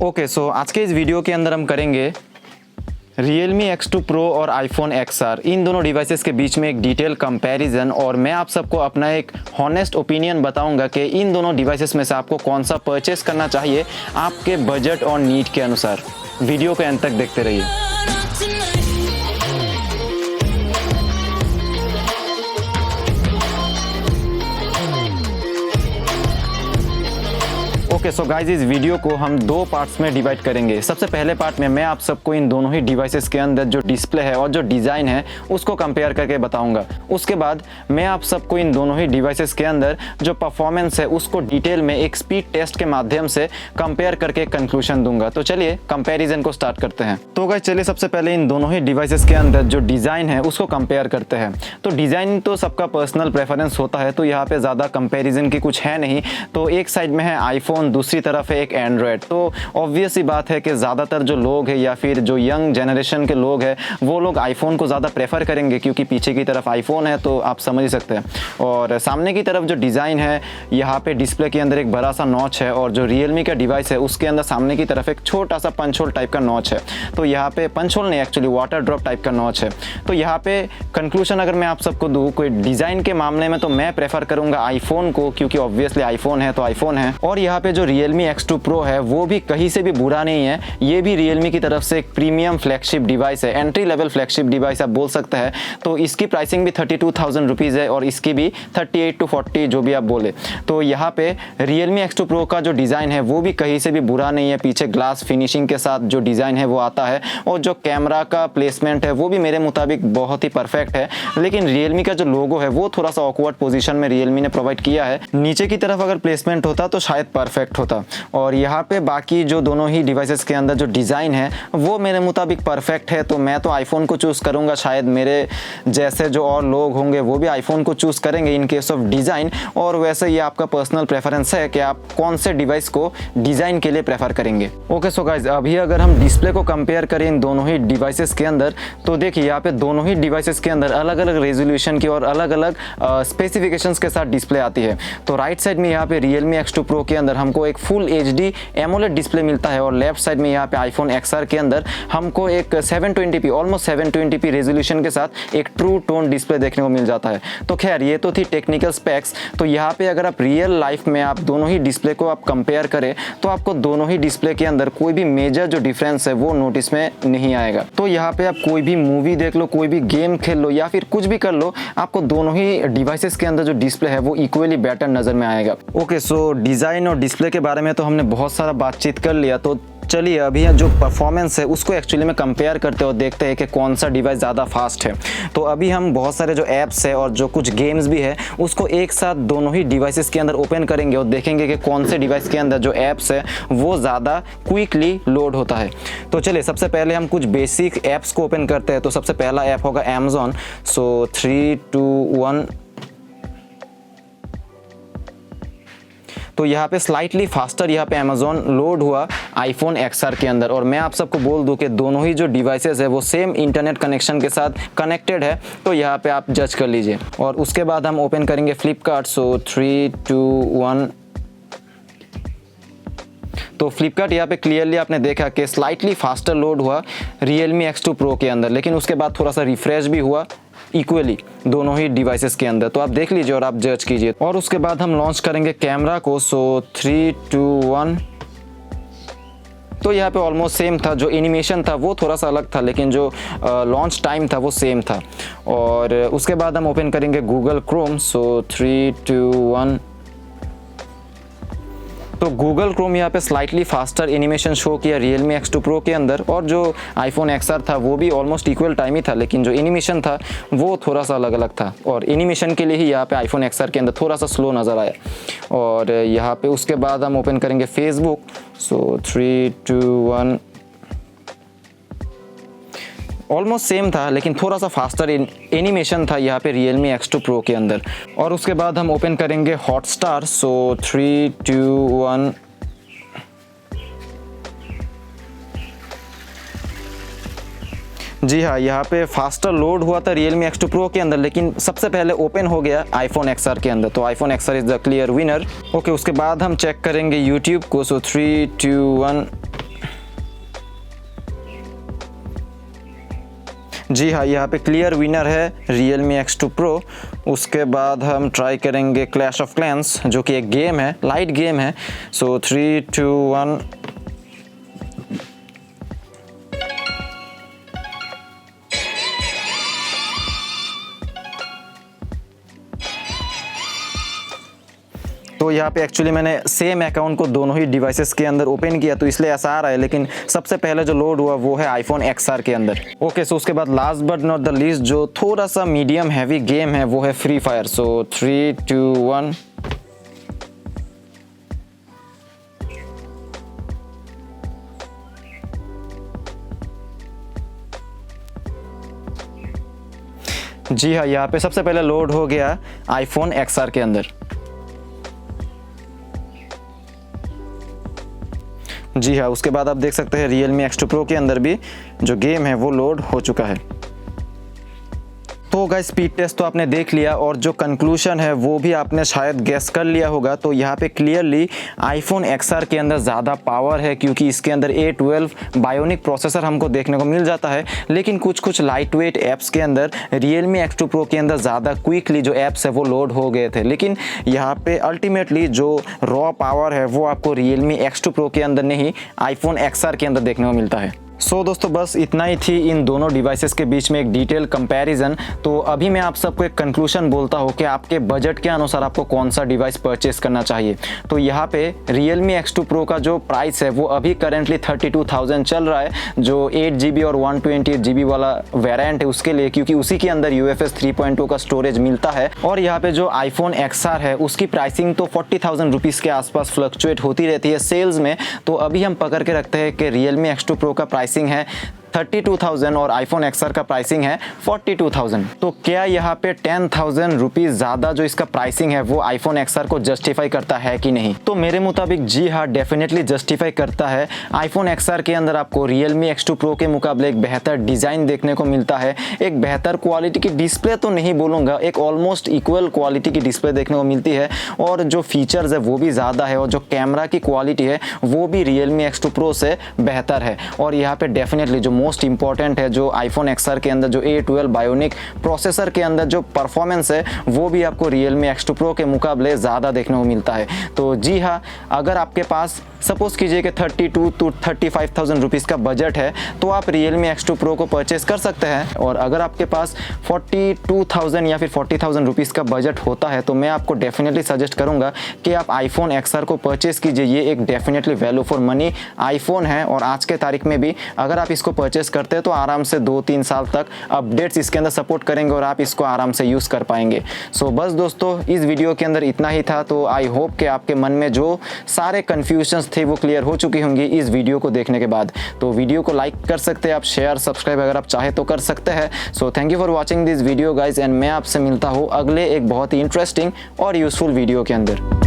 Okay so आज के इस वीडियो के अंदर हम करेंगे Realme X2 Pro और iPhone XR इन दोनों डिवाइसेस के बीच में एक डिटेल कंपैरिजन, और मैं आप सबको अपना एक हॉनेस्ट ओपिनियन बताऊंगा कि इन दोनों डिवाइसेस में से आपको कौन सा परचेस करना चाहिए आपके बजट और नीड के अनुसार। वीडियो के अंत तक देखते रहिए। ओके सो गाइज, इस वीडियो को हम दो पार्ट्स में डिवाइड करेंगे। सबसे पहले पार्ट में मैं आप सबको इन दोनों ही डिवाइसेस के अंदर जो डिस्प्ले है और जो डिज़ाइन है उसको कंपेयर करके बताऊंगा। उसके बाद मैं आप सबको इन दोनों ही डिवाइसेस के अंदर जो परफॉर्मेंस है उसको डिटेल में एक स्पीड टेस्ट के माध्यम से कंपेयर करके कंक्लूजन दूंगा। तो चलिए कंपैरिजन को स्टार्ट करते हैं। तो गाइज चलिए सबसे पहले इन दोनों ही डिवाइसेस के अंदर जो डिज़ाइन है उसको कंपेयर करते हैं। तो डिज़ाइन तो सबका पर्सनल प्रेफरेंस होता है, तो यहाँ पे ज़्यादा कंपेरिजन की कुछ है नहीं। तो एक साइड में है आईफोन, दूसरी तरफ है एक एंड्रॉयड। तो ऑब्वियस सी बात है कि ज़्यादातर जो लोग हैं या फिर जो यंग जनरेशन के लोग हैं वो लोग आईफोन को ज़्यादा प्रेफर करेंगे, क्योंकि पीछे की तरफ आईफोन है, तो आप समझ ही सकते हैं। और सामने की तरफ जो डिज़ाइन है, यहाँ पे डिस्प्ले के अंदर एक बड़ा सा नॉच है, और जो रियलमी का डिवाइस है उसके अंदर सामने की तरफ एक छोटा सा पंच होल टाइप का नॉच है। तो यहाँ पे पंच होल नहीं, एक्चुअली वाटर ड्रॉप टाइप का नॉच है। तो यहाँ पे कंक्लूजन अगर मैं आप सबको दूँ कोई डिज़ाइन के मामले में, तो मैं प्रेफर करूँगा आईफोन को, क्योंकि ऑब्वियसली आईफोन है तो आईफोन है। और यहाँ पे जो Realme X2 Pro है वो भी कहीं से भी बुरा नहीं है। ये भी Realme की तरफ से एक प्रीमियम फ्लैगशिप डिवाइस है, एंट्री लेवल फ्लैगशिप डिवाइस आप बोल सकते हैं। तो इसकी प्राइसिंग भी 32,000 रुपीज़ है और इसकी भी 38 to 40 जो भी आप बोले। तो यहाँ पे Realme X2 Pro का जो डिज़ाइन है वो भी कहीं से भी बुरा नहीं है। पीछे ग्लास फिनिशिंग के साथ जो डिज़ाइन है वो आता है, और जो कैमरा का प्लेसमेंट है वो भी मेरे मुताबिक बहुत ही परफेक्ट है। लेकिन Realme का जो लोगो है वो थोड़ा सा ऑकवर्ड पोजीशन में Realme ने प्रोवाइड किया है। नीचे की तरफ अगर प्लेसमेंट होता तो शायद परफेक्ट होता। और यहाँ पे बाकी जो दोनों ही डिवाइसेस के अंदर जो डिज़ाइन है वो मेरे मुताबिक परफेक्ट है। तो मैं तो आईफोन को चूज़ करूँगा। शायद मेरे जैसे जो और लोग होंगे वो भी आईफोन को चूज़ करेंगे इन केस ऑफ डिज़ाइन। और वैसे ये आपका पर्सनल प्रेफरेंस है कि आप कौन से डिवाइस को डिज़ाइन के लिए प्रेफर करेंगे। ओके सो गाइज, अभी अगर हम डिस्प्ले को कंपेयर करें इन दोनों ही डिवाइसेस के अंदर, तो देखिए यहाँ पे दोनों ही डिवाइसेस के अंदर अलग अलग रेजोल्यूशन की और अलग अलग स्पेसिफिकेशंस के साथ डिस्प्ले आती है। तो राइट साइड में यहाँ पे Realme X2 Pro के अंदर हमको एक फुल HD एमोलेड डिस्प्ले मिलता है, और लेफ्ट साइड में यहाँ पे iPhone XR के अंदर हमको एक 720p ऑलमोस्ट 720p रेजोल्यूशन के साथ एक ट्रू टोन डिस्प्ले देखने को मिल जाता है। तो खैर ये तो थी टेक्निकल स्पेक्स। तो यहाँ पे अगर आप रियल लाइफ में आप दोनों ही डिस्प्ले को आप कंपेयर करें तो आपको दोनों ही डिस्प्ले के अंदर कोई भी मेजर जो डिफरेंस है वो नोटिस में नहीं आएगा। तो यहाँ पे आप कोई भी मूवी देख लो, कोई भी गेम खेल लो या फिर कुछ भी कर लो, आपको दोनों ही डिवाइसेस के अंदर जो डिस्प्ले है वो इक्वली बेटर नज़र में आएगा। ओके सो डिज़ाइन और डिस्प्ले के बारे में तो हमने बहुत सारा बातचीत कर लिया। तो चलिए अभी जो परफॉर्मेंस है उसको एक्चुअली में कंपेयर करते और देखते हैं कि कौन सा डिवाइस ज़्यादा फास्ट है। तो अभी हम बहुत सारे जो ऐप्स है और जो कुछ गेम्स भी है उसको एक साथ दोनों ही डिवाइसेस के अंदर ओपन करेंगे और देखेंगे कि कौन से डिवाइस के अंदर जो ऐप्स है वो ज़्यादा क्विकली लोड होता है। तो चलिए सबसे पहले हम कुछ बेसिक ऐप्स को ओपन करते हैं। तो सबसे पहला ऐप होगा Amazon। सो 3, 2, 1। तो यहाँ पे स्लाइटली फास्टर यहाँ पे Amazon लोड हुआ iPhone XR के अंदर। और मैं आप सबको बोल दूं कि दोनों ही जो डिवाइसेस है वो सेम इंटरनेट कनेक्शन के साथ कनेक्टेड है। तो यहाँ पे आप जज कर लीजिए। और उसके बाद हम ओपन करेंगे फ्लिपकार्ट। सो 3, 2, 1। तो फ्लिपकार्ट यहाँ पे क्लियरली आपने देखा कि स्लाइटली फास्टर लोड हुआ Realme X2 Pro के अंदर, लेकिन उसके बाद थोड़ा सा रिफ्रेश भी हुआ इक्वली दोनों ही डिवाइसेस के अंदर। तो आप देख लीजिए और आप जज कीजिए। और उसके बाद हम लॉन्च करेंगे कैमरा को। सो 3, 2, 1। तो यहाँ पे ऑलमोस्ट सेम था। जो एनिमेशन था वो थोड़ा सा अलग था, लेकिन जो लॉन्च टाइम था वो सेम था। और उसके बाद हम ओपन करेंगे गूगल क्रोम। सो 3, 2, 1। तो गूगल क्रोम यहाँ पे स्लाइटली फास्टर एनिमेशन शो किया Realme X2 Pro के अंदर, और जो iPhone XR था वो भी ऑलमोस्ट इक्वल टाइम ही था, लेकिन जो एनिमेशन था वो थोड़ा सा अलग अलग था। और एनिमेशन के लिए ही यहाँ पे iPhone XR के अंदर थोड़ा सा स्लो नज़र आया। और यहाँ पे उसके बाद हम ओपन करेंगे फेसबुक। सो 3, 2, 1। ऑलमोस्ट सेम था, लेकिन थोड़ा सा फास्टर एनिमेशन था यहाँ पे Realme X2 Pro के अंदर। और उसके बाद हम ओपन करेंगे हॉटस्टार। सो 3, 2, 1। जी हाँ, यहाँ पे फास्टर लोड हुआ था Realme X2 Pro के अंदर, लेकिन सबसे पहले ओपन हो गया iPhone XR के अंदर। तो iPhone XR is the clear winner. Okay, उसके बाद हम चेक करेंगे YouTube को। सो 3, 2, 1। जी हाँ, यहाँ पे क्लियर विनर है Realme X2 Pro। उसके बाद हम ट्राई करेंगे क्लैश ऑफ क्लैंस, जो कि एक गेम है, लाइट गेम है। सो 3 2 1। तो यहाँ पे एक्चुअली मैंने सेम अकाउंट को दोनों ही डिवाइसेस के अंदर ओपन किया, तो इसलिए ऐसा आ रहा है। लेकिन सबसे पहले जो लोड हुआ वो है iPhone XR के अंदर। ओके, सो उसके बाद last but not the least जो थोड़ा सा मीडियम हैवी गेम है वो है फ्री फायर। सो 3 2 1। जी हाँ, यहाँ पे सबसे पहले लोड हो गया iPhone XR के अंदर। जी हाँ, उसके बाद आप देख सकते हैं Realme X2 Pro के अंदर भी जो गेम है वो लोड हो चुका है। तो गाइस, स्पीड टेस्ट तो आपने देख लिया और जो कंक्लूजन है वो भी आपने शायद गेस कर लिया होगा। तो यहाँ पे क्लियरली iPhone XR के अंदर ज़्यादा पावर है, क्योंकि इसके अंदर A12 बायोनिक प्रोसेसर हमको देखने को मिल जाता है। लेकिन कुछ लाइट वेट ऐप्स के अंदर Realme X2 Pro के अंदर ज़्यादा क्विकली जो ऐप्स है वो लोड हो गए थे। लेकिन यहाँ पे अल्टीमेटली जो रॉ पावर है वो आपको Realme X2 Pro के अंदर नहीं, iPhone XR के अंदर देखने को मिलता है। सो दोस्तों, बस इतना ही थी इन दोनों डिवाइसेस के बीच में एक डिटेल कंपैरिजन। तो अभी मैं आप सबको एक कंक्लूजन बोलता हूँ कि आपके बजट के अनुसार आपको कौन सा डिवाइस परचेस करना चाहिए। तो यहाँ पे Realme X2 Pro का जो प्राइस है वो अभी करेंटली 32,000 चल रहा है, जो 8GB और 128GB वाला वेरिएंट है उसके लिए, क्योंकि उसी के अंदर UFS 3.2 का स्टोरेज मिलता है। और यहाँ पे जो iPhone XR है उसकी प्राइसिंग तो 40,000 रुपीज़ के आसपास फ्लक्चुएट होती रहती है सेल्स में। तो अभी हम पकड़ के रखते हैं कि Realme X2 Pro का प्राइसिंग है 32,000 और iPhone XR का प्राइसिंग है 42,000। तो क्या यहाँ पे 10,000 रुपीज़ ज़्यादा जो इसका प्राइसिंग है वो iPhone XR को जस्टिफाई करता है कि नहीं? तो मेरे मुताबिक जी हाँ, डेफिनेटली जस्टिफाई करता है। iPhone XR के अंदर आपको Realme X2 Pro के मुकाबले एक बेहतर डिज़ाइन देखने को मिलता है, एक बेहतर क्वालिटी की डिस्प्ले तो नहीं बोलूँगा, एक ऑलमोस्ट इक्वल क्वालिटी की डिस्प्ले देखने को मिलती है। और जो फीचर्स है वो भी ज़्यादा है, और जो कैमरा की क्वालिटी है वो भी Realme X2 Pro से बेहतर है। और यहाँ पे डेफिनेटली जो मोस्ट इंपॉर्टेंट है, जो iPhone XR के अंदर जो A12 बायोनिक प्रोसेसर के अंदर जो परफॉर्मेंस है वो भी आपको Realme X2 Pro के मुकाबले ज़्यादा देखने को मिलता है। तो जी हाँ, अगर आपके पास सपोज कीजिए कि 32 to 35,000 रुपीज़ का बजट है तो आप Realme X2 Pro को परचेस कर सकते हैं। और अगर आपके पास 42,000 या फिर 40,000 रुपीज़ का बजट होता है तो मैं आपको डेफिनेटली सजेस्ट करूंगा कि आप iPhone XR को परचेस कीजिए। ये एक definitely value for money iPhone है, और आज के तारीख में भी अगर आप इसको परचेस करते हैं तो आराम से 2-3 साल तक अपडेट्स इसके अंदर सपोर्ट करेंगे और आप इसको आराम से यूज़ कर पाएंगे। सो बस दोस्तों, इस वीडियो के अंदर इतना ही था। तो आई होप कि आपके मन में जो सारे कन्फ्यूजन्स थे वो क्लियर हो चुकी होंगी इस वीडियो को देखने के बाद। तो वीडियो को लाइक कर सकते हैं आप, शेयर सब्सक्राइब अगर आप चाहे तो कर सकते हैं। So thank you for watching this video guys, and मैं आपसे मिलता हूँ अगले एक बहुत ही इंटरेस्टिंग और यूजफुल वीडियो के अंदर।